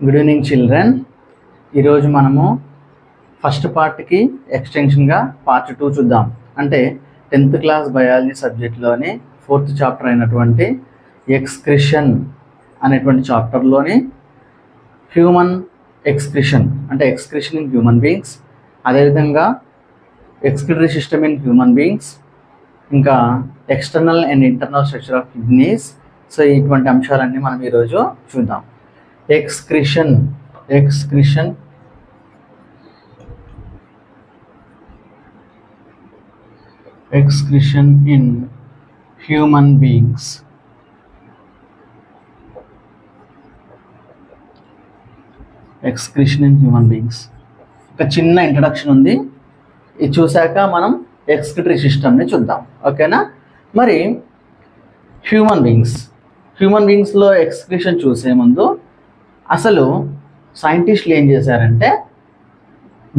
Good evening children. ఈరోజు మనము first పార్ట్కి ఎక్స్టెన్షన్గా పార్ట్ 2 చూద్దాం. అంటే 10th క్లాస్ బయాలజీ సబ్జెక్ట్లోని 4th చాప్టర్ అయినటువంటి ఎక్స్క్రిషన్ అనేటువంటి చాప్టర్లోని హ్యూమన్ ఎక్స్క్రిషన్ అంటే ఎక్స్క్రిషన్ ఇన్ హ్యూమన్ బీయింగ్స్, అదేవిధంగా excretory system in human beings, ఇంకా external and internal structure of kidneys. So ఇటువంటి అంశాలన్నీ మనం ఈరోజు చూద్దాం. Excretion in human beings. Excretion in human beings ఒక చిన్న ఇంట్రడక్షన్ ఉంది. ఇది చూశాక మనం ఎక్స్క్రిటరీ సిస్టమ్ని చూద్దాం. ఓకేనా? మరి హ్యూమన్ బీయింగ్స్లో ఎక్స్క్రిషన్ చూసే ముందు అసలు సైంటిస్టులు ఏం చేశారంటే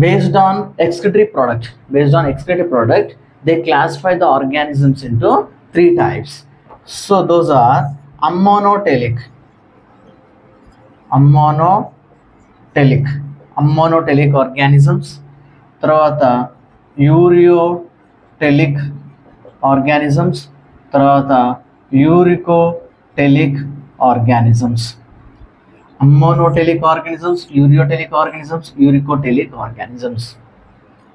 based on excretory product they classify the organisms into 3 types. So those are ammonotelic organisms, తర్వాత యూరియోటెలిక్ ఆర్గానిజమ్స్, తర్వాత uricotelic organisms. Ammonotelic organisms, ureotelic organisms, uricotelic organisms.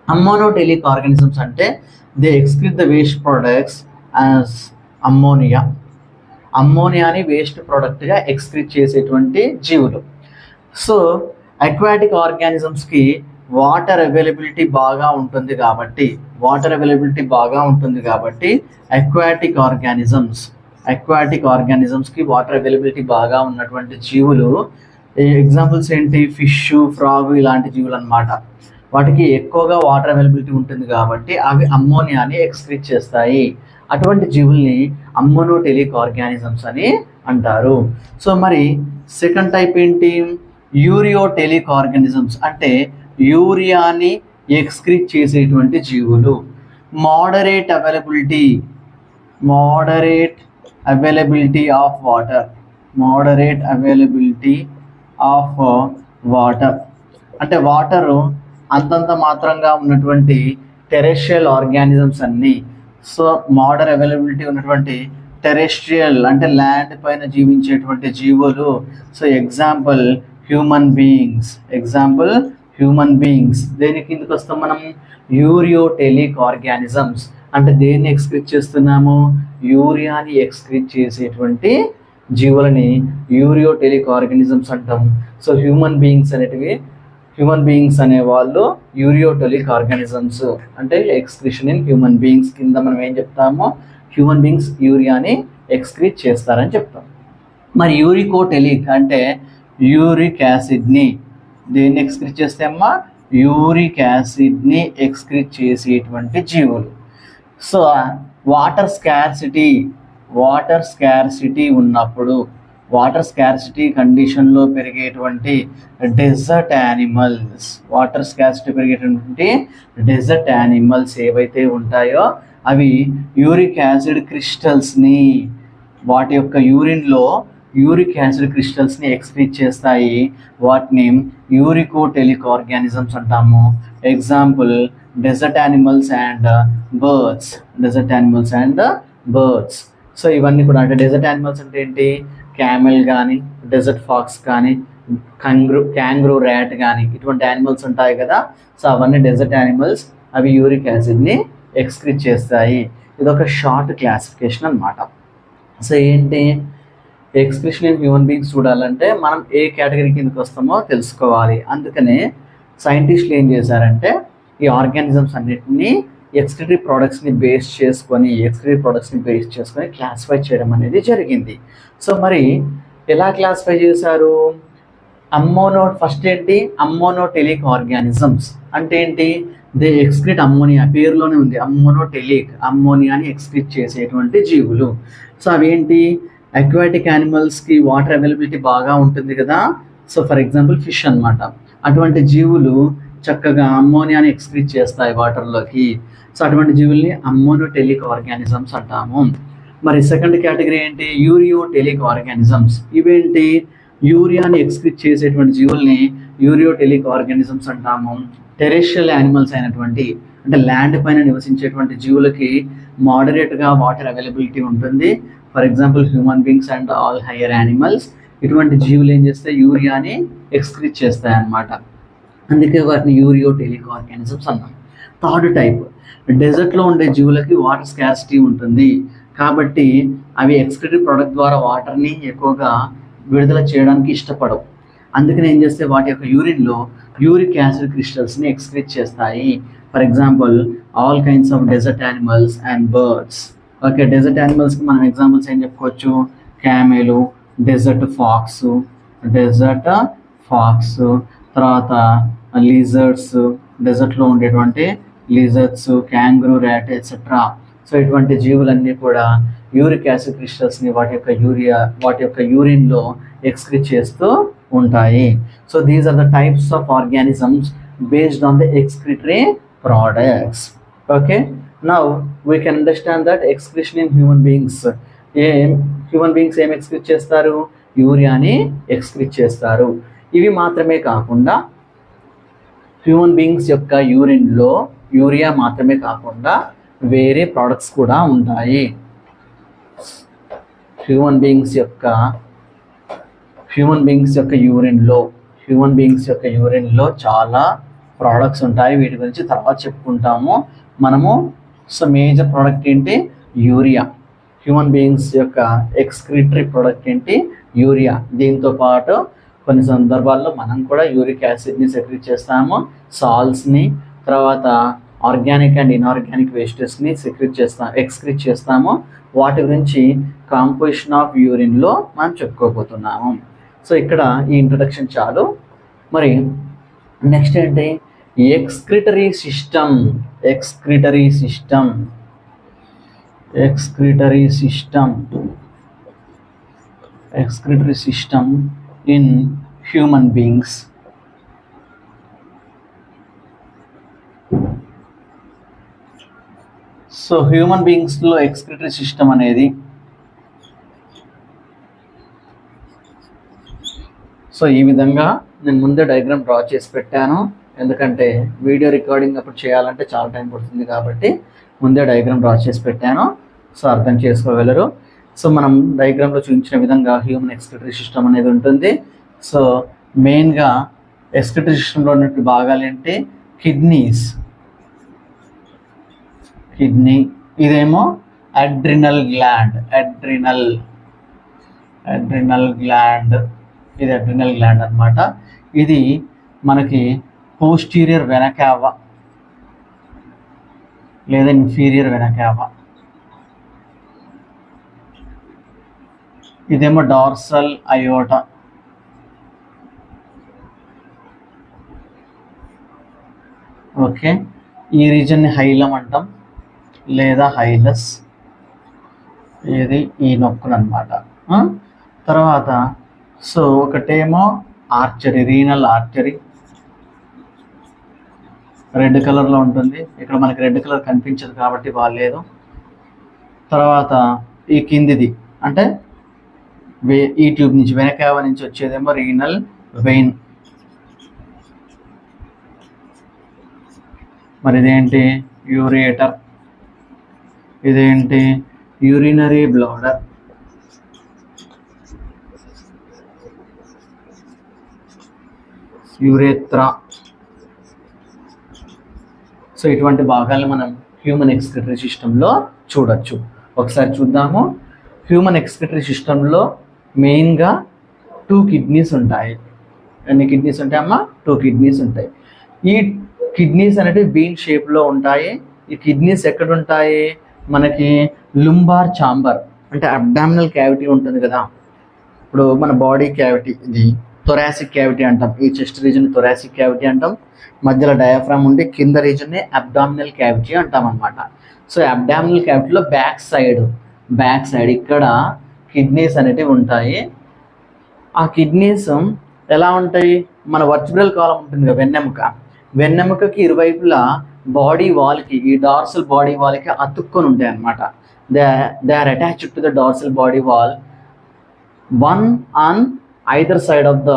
Ammonotelic organisms అంటే they excrete the waste products as అమ్మోనియాని waste ప్రోడక్ట్గా excrete చేసేటువంటి జీవులు. So aquatic ఆర్గానిజమ్స్కి water availability బాగా ఉంటుంది కాబట్టి అక్వాటిక్ ఆర్గానిజమ్స్కి వాటర్ అవైలబిలిటీ బాగా ఉన్నటువంటి జీవులు ఎగ్జాంపుల్స్ ఏంటి? ఫిష్, ఫ్రాగ్ ఇలాంటి జీవులు అన్నమాట. వాటికి ఎక్కువగా వాటర్ అవైలబిలిటీ ఉంటుంది కాబట్టి అవి అమ్మోనియాని ఎక్స్క్రీట్ చేస్తాయి. అటువంటి జీవుల్ని అమ్మోనోటెలిక్ ఆర్గానిజమ్స్ అని అంటారు. సో మరి సెకండ్ టైప్ ఏంటి? యూరియోటెలిక్ ఆర్గానిజమ్స్ అంటే యూరియాని ఎక్స్క్రీట్ చేసేటువంటి జీవులు. మోడరేట్ అవైలబిలిటీ ఆఫ్ వాటర్ అంటే వాటరు అంతంత మాత్రంగా ఉన్నటువంటి టెరెస్ట్రియల్ ఆర్గానిజమ్స్ అన్నీ. సో మోడర్ అవైలబిలిటీ ఉన్నటువంటి టెరెస్ట్రియల్ అంటే ల్యాండ్ పైన జీవించేటువంటి జీవులు. So example human beings. దేని కిందకి వస్తాం మనం? Ureotelic organisms. అంటే దేన్ని ఎక్స్క్రీట్ చేస్తున్నాము? యూరియాని ఎక్స్క్రీట్ చేసేటువంటి జీవులని యూరియోటెలిక్ ఆర్గానిజమ్స్ అంటాం. సో హ్యూమన్ బీయింగ్స్ అనే వాళ్ళు యూరియోటెలిక్ ఆర్గానిజమ్స్ అంటే ఎక్స్క్రిషన్ ఇన్ హ్యూమన్ బీయింగ్స్ కింద మనం ఏం చెప్తామో హ్యూమన్ బీయింగ్స్ యూరియాని ఎక్స్క్రీట్ చేస్తారని చెప్తాం. మరి యూరికోటెలిక్ అంటే యూరిక్ యాసిడ్ని దేన్ని ఎక్స్క్రీట్ చేస్తే అమ్మా? యూరిక్ యాసిడ్ని ఎక్స్క్రీట్ చేసేటువంటి జీవులు. సో వాటర్ స్కార్సిటీ ఉన్నప్పుడు వాటర్ స్కార్సిటీ కండిషన్లో పెరిగేటువంటి డెజర్ట్ యానిమల్స్ ఏవైతే ఉంటాయో అవి యూరిక్ యాసిడ్ క్రిస్టల్స్ని వాటి యొక్క యూరిన్లో యూరిక్ యాసిడ్ క్రిస్టల్స్ని ఎక్స్క్రీట్ చేస్తాయి. వాటిని యూరికోటెలిక్ ఆర్గానిజమ్స్ అంటాము. Example desert animals and birds. So ఇవన్నీ కూడా అంటే డెజర్ట్ యానిమల్స్ అంటే ఏంటి? క్యామెల్ కానీ, డెజర్ట్ ఫాక్స్ కానీ, క్యాంగ్రూ ర్యాట్ కానీ ఇటువంటి యానిమల్స్ ఉంటాయి కదా. సో అవన్నీ డెజర్ట్ యానిమల్స్. అవి యూరిక్ యాసిడ్ని ఎక్స్క్రీట్ చేస్తాయి. ఇది ఒక షార్ట్ క్లాసిఫికేషన్ అన్నమాట. సో ఏంటి? ఎక్స్క్రిషన్ ఇన్ హ్యూమన్ బీయింగ్స్ చూడాలంటే మనం ఏ కేటగిరీ కిందకి వస్తామో తెలుసుకోవాలి. అందుకనే సైంటిస్టులు ఏం చేశారంటే ఈ ఆర్గానిజమ్స్ అన్నిటినీ ఎక్స్క్రిటరీ ప్రోడక్ట్స్ని బేస్ చేసుకొని క్లాసిఫై చేయడం అనేది జరిగింది. సో మరి ఎలా క్లాసిఫై చేశారు? ఫస్ట్ ఏంటి? అమ్మోనోటెలిక్ ఆర్గానిజమ్స్ అంటే ఏంటి? దే ఎక్స్క్రిట్ అమ్మోనియా, పేరులోనే ఉంది అమ్మోనోటెలిక్, అమ్మోనియాని ఎక్స్క్రిట్ చేసేటువంటి జీవులు. సో అవేంటి? అక్వాటిక్ యానిమల్స్కి వాటర్ అవైలబిలిటీ బాగా ఉంటుంది కదా. సో ఫర్ ఎగ్జాంపుల్ ఫిష్ అన్నమాట. అటువంటి జీవులు చక్కగా అమ్మోనియాని ఎక్స్క్రీట్ చేస్తాయి వాటర్లోకి. సో అటువంటి జీవుల్ని అమ్మోనోటెలిక్ ఆర్గానిజమ్స్ అంటాము. మరి సెకండ్ కేటగిరీ ఏంటి? Ureotelic organisms. ఇవేంటి? యూరియాని ఎక్స్క్రీట్ చేసేటువంటి జీవుల్ని యూరియోటెలిక్ ఆర్గానిజమ్స్ అంటాము. టెరెస్ట్రియల్ యానిమల్స్ అయినటువంటి అంటే ల్యాండ్ పైన నివసించేటువంటి జీవులకి మోడరేట్గా వాటర్ అవైలబిలిటీ ఉంటుంది. For example human beings and all hire animals. ఇటువంటి జీవులు ఏం చేస్తాయి, యూరియాని ఎక్స్క్రీట్ చేస్తాయి అన్నమాట. అందుకే వాటిని యూరియోటెలిక్ ఆర్గానిజమ్స్ అన్నాం. థర్డ్ టైప్, డెజర్ట్లో ఉండే జీవులకి వాటర్ స్కార్సిటీ ఉంటుంది కాబట్టి అవి ఎక్స్క్రీటరీ ప్రోడక్ట్ ద్వారా వాటర్ని ఎక్కువగా విడుదల చేయడానికి ఇష్టపడవు. అందుకని ఏం చేస్తే వాటి యొక్క యూరిన్లో యూరిక్ యాసిడ్ క్రిస్టల్స్ని ఎక్స్క్రీట్ చేస్తాయి. For example all kinds of desert animals and birds. Okay, desert యానిమల్స్కి మనం ఎగ్జాంపుల్స్ ఏం చెప్పుకోవచ్చు, క్యామెలు, డెజర్ట్ ఫాక్స్, తర్వాత లిజర్డ్స్, డెజర్ట్లో ఉండేటువంటి lizards, kangaroo, rat etcetera. So ఇటువంటి జీవులన్నీ కూడా యూరిక్ యాసిడ్ క్రిస్టల్స్ని వాటి యొక్క యూరిన్లో ఎక్స్క్రీట్ చేస్తూ ఉంటాయి. So these are the types of organisms based on the excretory products. Okay, now we can understand that excretion in human beings. Human beings ఏం excrete చేస్తారు, యూరియాని ఎక్స్క్రీట్ చేస్తారు. ఇవి మాత్రమే కాకుండా హ్యూమన్ బీయింగ్స్ యొక్క యూరిన్లో యూరియా మాత్రమే కాకుండా వేరే ప్రోడక్ట్స్ కూడా ఉంటాయి. హ్యూమన్ బీయింగ్స్ యొక్క యూరిన్లో చాలా ప్రోడక్ట్స్ ఉంటాయి. వీటి గురించి తర్వాత చెప్పుకుంటాము మనము. సో మేజర్ ప్రోడక్ట్ ఏంటి, యూరియా. హ్యూమన్ బీయింగ్స్ యొక్క ఎక్స్క్రీటరీ ప్రోడక్ట్ ఏంటి, యూరియా. దీంతో పాటు కొన్ని సందర్భాల్లో మనం కూడా యూరిక్ యాసిడ్ని సెక్రీట్ చేస్తాము, సాల్ట్స్ని, తర్వాత ఆర్గానిక్ అండ్ ఇన్ఆర్గానిక్ వేస్టెస్ని ఎక్స్క్రీట్ చేస్తాము. వాటి గురించి కాంపోజిషన్ ఆఫ్ యూరిన్లో మనం చెప్పుకోబోతున్నాము. సో ఇక్కడ ఈ ఇంట్రడక్షన్ చాలు. మరి నెక్స్ట్ ఏంటి, excretory system in human beings. So human బీయింగ్స్లో ఎక్స్క్రిటరీ సిస్టమ్ అనేది సో ఈ విధంగా నేను ముందే డయాగ్రామ్ డ్రా చేసి పెట్టాను. ఎందుకంటే వీడియో రికార్డింగ్ అప్పుడు చేయాలంటే చాలా టైం పడుతుంది కాబట్టి ముందే డయాగ్రామ్ డ్రా చేసి పెట్టాను. సో అర్థం చేసుకోగలరు. సో మనం డయాగ్రామ్లో చూపించిన విధంగా హ్యూమన్ ఎక్స్క్రిటరీ సిస్టమ్ అనేది ఉంటుంది. సో మెయిన్గా ఎక్స్క్రిటరీ సిస్టంలో ఉన్నట్టు భాగాలు ఏంటి, కిడ్నీ, ఇదేమో అడ్రినల్ గ్లాండ్, ఇది అడ్రినల్ గ్లాండ్ అన్నమాట. ఇది మనకి పోస్టీరియర్ వెనకావ లేదా ఇన్ఫీరియర్ వెనకావ. ఇదేమో డార్సల్ అయోటా. ఓకే, ఈ రీజన్ని హైలం అంటాం లేదా హైలస్. ఇది ఈ నొక్కులు అన్నమాట. తర్వాత సో ఒకటేమో ఆర్చరీ, రీనల్ ఆర్చరీ, రెడ్ కలర్లో ఉంటుంది. ఇక్కడ మనకి రెడ్ కలర్ కనిపించదు కాబట్టి బాగాలేదు. తర్వాత ఈ కిందిది అంటే ఈ ట్యూబ్ నుంచి వెనకావ నుంచి వచ్చేదేమో రీనల్ వెయిన్. మరి ఇదేంటి, యూరేటర్. ఇదేంటి, యూరినరీ బ్లాడర్. యూరేత్రా. సో ఇటువంటి భాగాలను మనం హ్యూమన్ ఎక్స్క్రిటరీ సిస్టంలో చూడొచ్చు. ఒకసారి చూద్దాము. హ్యూమన్ ఎక్స్క్రిటరీ సిస్టంలో మెయిన్గా 2 కిడ్నీస్ ఉంటాయి. ఎన్ని కిడ్నీస్ ఉంటాయమ్మా, 2 కిడ్నీస్ ఉంటాయి. ఈ కిడ్నీస్ అనేవి బీన్ షేప్లో ఉంటాయి. ఈ కిడ్నీస్ ఎక్కడ ఉంటాయి, మనకి లుంబార్ ఛాంబర్ అంటే అబ్డామినల్ క్యావిటీ ఉంటుంది కదా. ఇప్పుడు మన బాడీ క్యావిటీ ఇది థొరాసిక్ క్యావిటీ అంటాం. ఈ చెస్ట్ రీజన్ థొరాసిక్ క్యావిటీ అంటాం. మధ్యలో డయాఫ్రామ్ ఉండి కింద రీజన్ని అబ్డామినల్ క్యావిటీ అంటాం అనమాట. సో అబ్డామినల్ క్యావిటీలో బ్యాక్ సైడ్ ఇక్కడ కిడ్నీస్ అనేటివి ఉంటాయి. ఆ కిడ్నీస్ ఎలా ఉంటాయి, మన వర్టిబ్రల్ కాలం ఉంటుంది కదా, వెన్నెముకకి ఇరువైపులా బాడీ వాల్కి, ఈ డార్సల్ బాడీ వాల్కి అతుక్కొని ఉంటాయి అన్నమాట. They are attached to the dorsal body wall, one on either side of the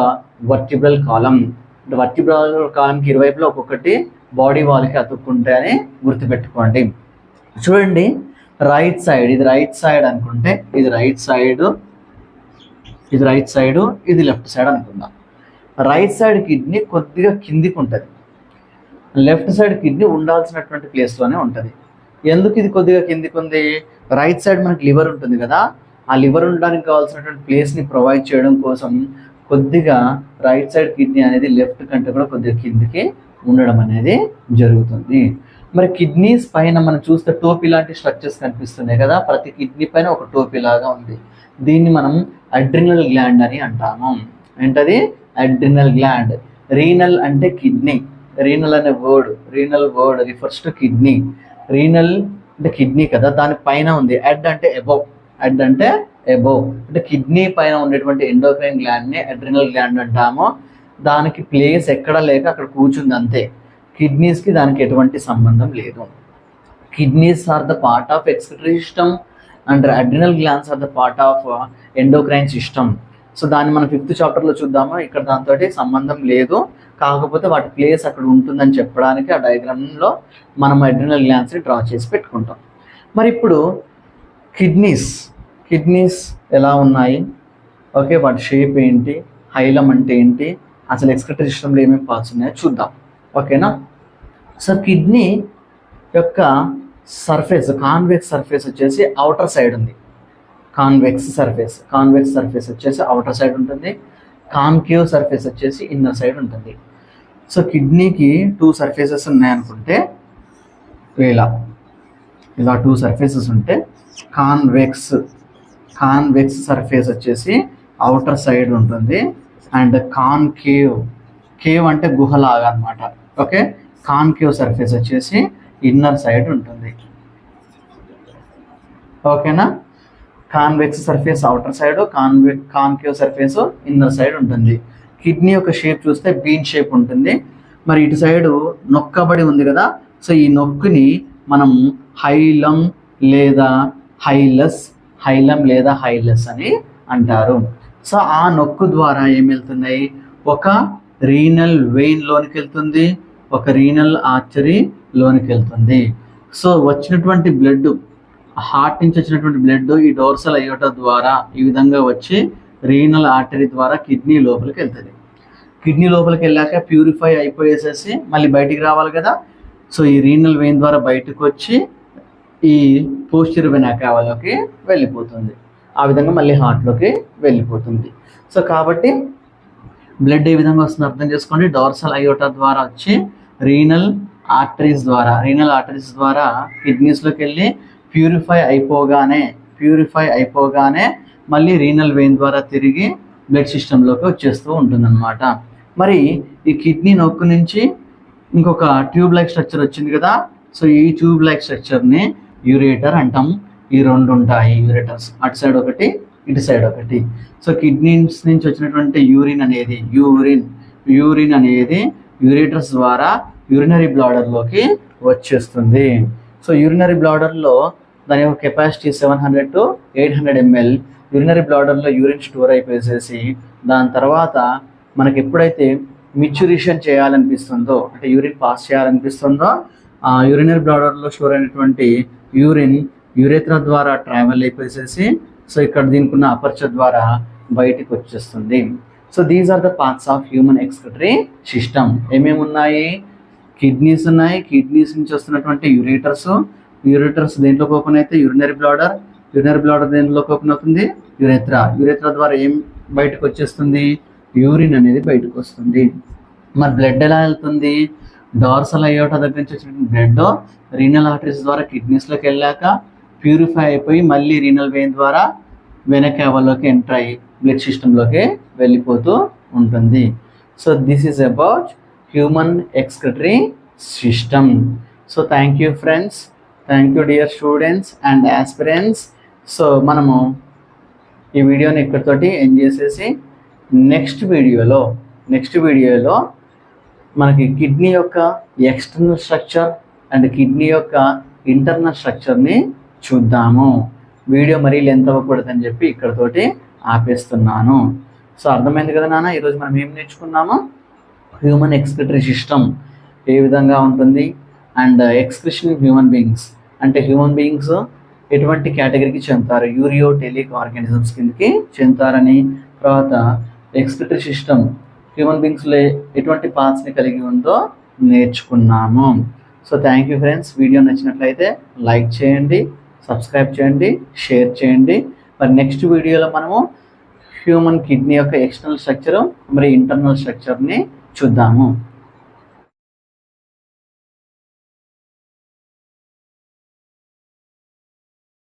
vertebral column. Vertebral కాలంకి ఇరువైపులో ఒక్కొక్కటి బాడీ వాల్కి అతుక్కుంటాయని గుర్తుపెట్టుకోండి. చూడండి, రైట్ సైడ్, ఇది రైట్ సైడ్ అనుకుంటే ఇది రైట్ సైడ్, ఇది రైట్ సైడ్, ఇది లెఫ్ట్ సైడ్ అనుకుందాం. రైట్ సైడ్ కిడ్నీ కొద్దిగా కిందికి ఉంటుంది, లెఫ్ట్ సైడ్ కిడ్నీ ఉండాల్సినటువంటి ప్లేస్లోనే ఉంటుంది. ఎందుకు ఇది కొద్దిగా కిందికి ఉంది? రైట్ సైడ్ మనకి లివర్ ఉంటుంది కదా, ఆ లివర్ ఉండడానికి కావాల్సినటువంటి ప్లేస్ని ప్రొవైడ్ చేయడం కోసం కొద్దిగా రైట్ సైడ్ కిడ్నీ అనేది లెఫ్ట్ కంటే కూడా కొద్దిగా కిందికి ఉండడం అనేది జరుగుతుంది. మరి కిడ్నీస్ పైన మనం చూస్తే టోపీ లాంటి స్ట్రక్చర్స్ కనిపిస్తున్నాయి కదా, ప్రతి కిడ్నీ పైన ఒక టోపీ లాగా ఉంది. దీన్ని మనం అడ్రినల్ గ్లాండ్ అని అంటాము. ఏంటది? Adrenal gland. రీనల్ అంటే కిడ్నీ, రీనల్ అనే renal word refers to kidney. Renal అంటే కిడ్నీ కదా, దాని పైన ఉంది. అడ్ అంటే అబోవ్, అడ్ అంటే అబోవ్ అంటే కిడ్నీ పైన ఉండేటువంటి ఎండోక్రైన్ గ్లాండ్ని అడ్రినల్ గ్లాండ్ అంటాము. దానికి ప్లేస్ ఎక్కడ లేక అక్కడ కూర్చుంది అంతే. కిడ్నీస్కి దానికి ఎటువంటి సంబంధం లేదు. Kidneys are the part of excretory system and adrenal glands are the part of endocrine system. So దాన్ని మనం 5th చాప్టర్లో చూద్దాము. ఇక్కడ దాంతో సంబంధం లేదు, కాకపోతే వాటి ప్లేస్ అక్కడ ఉంటుందని చెప్పడానికి ఆ డయాగ్రామ్లో మనం అడ్రినల్ గ్లాండ్స్ని డ్రా చేసి పెట్టుకుంటాం. మరి ఇప్పుడు కిడ్నీస్ ఎలా ఉన్నాయి, ఓకే, వాటి షేప్ ఏంటి, హైలం అంటే ఏంటి, అసలు ఎక్స్క్రిటరీ సిస్టంలో ఏమేమి పార్ట్స్ ఉన్నాయో చూద్దాం, ఓకేనా. సో కిడ్నీ యొక్క సర్ఫేస్, కాన్వెక్స్ సర్ఫేస్ వచ్చేసి అవుటర్ సైడ్ ఉంది. కాన్వెక్స్ సర్ఫేస్ వచ్చేసి అవుటర్ సైడ్ ఉంటుంది. కాన్కేవ్ సర్ఫేస్ వచ్చేసి ఇన్నర్ సైడ్ ఉంటుంది. సో కిడ్నీకి 2 సర్ఫేసెస్ ఉన్నాయనుకుంటే, ఇలా 2 సర్ఫేసెస్ ఉంటే కాన్వెక్స్ సర్ఫేస్ వచ్చేసి అవుటర్ సైడ్ ఉంటుంది. అండ్ కేవ్ అంటే గుహలాగా అనమాట, ఓకే. కాన్కేవ్ సర్ఫేస్ వచ్చేసి ఇన్నర్ సైడ్ ఉంటుంది, ఓకేనా. Convex surface outer side, concave surface inner side ఉంటుంది. కిడ్నీ యొక్క షేప్ చూస్తే బీన్ షేప్ ఉంటుంది. మరి ఇటు సైడు నొక్కబడి ఉంది కదా, సో ఈ నొక్కుని మనం హైలం లేదా హైలస్ అని అంటారు. సో ఆ నొక్కు ద్వారా ఏం వెళ్తున్నాయి? ఒక రీనల్ వెయిన్ లోనికి వెళ్తుంది, ఒక రీనల్ ఆర్టరీ లోనికి వెళ్తుంది. సో వచ్చినటువంటి బ్లడ్, హార్ట్ నుంచి వచ్చినటువంటి బ్లడ్ ఈ డోర్సల్ అయోటా ద్వారా ఈ విధంగా వచ్చి రీనల్ ఆర్టరీ ద్వారా కిడ్నీ లోపలికి వెళ్తుంది. కిడ్నీ లోపలికి వెళ్ళాక ప్యూరిఫై అయిపోయేసేసి మళ్ళీ బయటికి రావాలి కదా. సో ఈ రీనల్ వెయిన్ ద్వారా బయటకు వచ్చి ఈ పోస్టీరియర్ వెనా కావాలోకి వెళ్ళిపోతుంది. ఆ విధంగా మళ్ళీ హార్ట్లోకి వెళ్ళిపోతుంది. సో కాబట్టి బ్లడ్ ఏ విధంగా వస్తుంది అర్థం చేసుకోండి. డోర్సల్ అయోటా ద్వారా వచ్చి రీనల్ ఆర్టరీస్ ద్వారా కిడ్నీస్లోకి వెళ్ళి ప్యూరిఫై అయిపోగానే మళ్ళీ రీనల్ వెయిన్ ద్వారా తిరిగి బ్లడ్ సిస్టంలోకి వచ్చేస్తూ ఉంటుందన్నమాట. మరి ఈ కిడ్నీ నొక్కు నుంచి ఇంకొక ట్యూబ్ లైక్ స్ట్రక్చర్ వచ్చింది కదా. సో ఈ ట్యూబ్ లైక్ స్ట్రక్చర్ని యూరేటర్ అంటాం. ఈ 2 ఉంటాయి యూరేటర్స్, అటు సైడ్ ఒకటి, ఇటు సైడ్ ఒకటి. సో కిడ్నీస్ నుంచి వచ్చినటువంటి యూరిన్ అనేది యూరేటర్స్ ద్వారా యూరినరీ బ్లాడర్లోకి వచ్చేస్తుంది. సో యూరినరీ బ్లాడర్లో దాని యొక్క కెపాసిటీ 700 to 800 ml. యూరినరీ బ్లాడర్లో యూరిన్ స్టోర్ అయిపోయేసేసి దాని తర్వాత మనకి ఎప్పుడైతే మిచ్యురేషన్ చేయాలనిపిస్తుందో, అంటే యూరిన్ పాస్ చేయాలనిపిస్తుందో, ఆ యూరినరీ బ్లాడర్లో స్టోర్ అయినటువంటి యూరిన్ యూరేత్రా ద్వారా ట్రావెల్ అయిపోయేసేసి సో ఇక్కడ దీనికి ఉన్న అపర్చర్ ద్వారా బయటికి వచ్చేస్తుంది. So these are the parts of human excretory system. ఏమేమి ఉన్నాయి? కిడ్నీస్ ఉన్నాయి, కిడ్నీస్ నుంచి వస్తున్నటువంటి యూరేటర్స్ దేంట్లోకి ఓపెన్ అయితే యూరినరీ బ్లాడర్ దేంట్లోకి ఓపెన్ అవుతుంది? యూరేత్రా ద్వారా ఏం బయటకు వచ్చేస్తుంది? యూరిన్ అనేది బయటకు వస్తుంది. మరి బ్లడ్ ఎలా వెళ్తుంది? డార్సల్ అయోటా దగ్గర నుంచి వచ్చిన బ్లడ్ రీనల్ ఆర్టరీస్ ద్వారా కిడ్నీస్లోకి వెళ్ళాక ప్యూరిఫై అయిపోయి మళ్ళీ రీనల్ వెయిన్ ద్వారా వెనా క్యావాలోకి ఎంటర్ అయ్యి బ్లడ్ సిస్టంలోకి వెళ్ళిపోతూ ఉంటుంది. So this is about human excretory system. So thank you friends, thank you dear students and aspirants. So మనము ఈ వీడియోని ఇక్కడితోటి ఎండ్ చేసేసి నెక్స్ట్ వీడియోలో మనకి కిడ్నీ యొక్క ఎక్స్టర్నల్ స్ట్రక్చర్ అండ్ కిడ్నీ యొక్క ఇంటర్నల్ స్ట్రక్చర్ని చూద్దాము. వీడియో మరీ లెంత్ అవ్వకూడదని చెప్పి ఇక్కడతోటి ఆపేస్తున్నాను. సో అర్థమైంది కదా నాన్న, ఈరోజు మనం ఏం నేర్చుకున్నాము, హ్యూమన్ ఎక్స్క్రిటరీ సిస్టమ్ ఏ విధంగా ఉంటుంది, అండ్ ఎక్స్క్రిషన్ హ్యూమన్ బీయింగ్స్ అంటే హ్యూమన్ బీయింగ్స్ ఎటువంటి కేటగిరీకి చెందుతారు, యూరియోటెలిక్ ఆర్గానిజమ్స్ కిందకి చెందుతారని, తర్వాత ఎక్స్క్రిటరీ సిస్టమ్ హ్యూమన్ బీయింగ్స్లో ఎటువంటి పార్ట్స్ని కలిగి ఉందో నేర్చుకున్నాము. So thank you friends, video నచ్చినట్లయితే లైక్ చేయండి, సబ్స్క్రైబ్ చేయండి, షేర్ చేయండి. మరి నెక్స్ట్ వీడియోలో మనము హ్యూమన్ కిడ్నీ యొక్క ఎక్స్టర్నల్ స్ట్రక్చర్ మరి ఇంటర్నల్ స్ట్రక్చర్ని చూద్దాము.